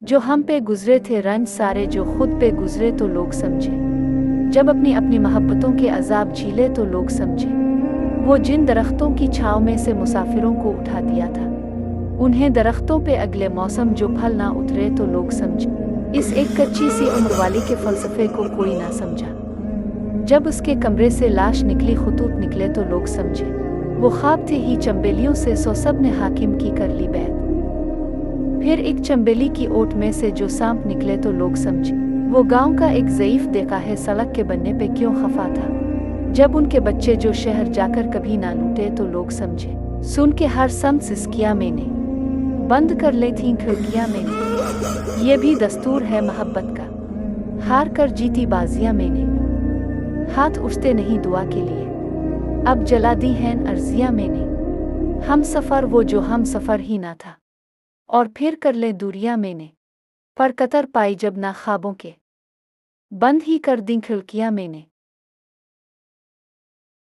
जो हम पे गुजरे थे रंज सारे जो खुद पे गुजरे तो लोग समझे। जब अपनी अपनी मोहब्बतों के अजाब झीले तो लोग समझे। वो जिन दरख्तों की छाँव में से मुसाफिरों को उठा दिया था, उन्हें दरख्तों पे अगले मौसम जो फल ना उतरे तो लोग समझे। इस एक कच्ची सी उम्र वाली के फलसफे को कोई ना समझा। जब उसके कमरे से लाश निकली खतूत निकले तो लोग समझे। वो ख्वाब थे ही चंबेलियों से सो सब ने हाकिम की कर ली बैत। फिर एक चंबेली की ओट में से जो सांप निकले तो लोग समझे। वो गांव का एक ज़ईफ देखा है सड़क के बनने पे क्यों खफा था। जब उनके बच्चे जो शहर जाकर कभी ना लूटे तो लोग समझे। सुन के हर समत सिसकिया मैंने, बंद कर ली थी खिड़कियां मैंने। ये भी दस्तूर है मोहब्बत का, हार कर जीती बाजियां मैंने। हाथ उठते नहीं दुआ के लिए, अब जला दी हैं अर्जियां मैंने। हम सफ़र वो जो हम सफ़र ही ना था, और फिर कर ले दूरियां मैंने। पर कतर पाई जब ना ख्वाबों के, बंद ही कर दी खिड़कियां मैंने।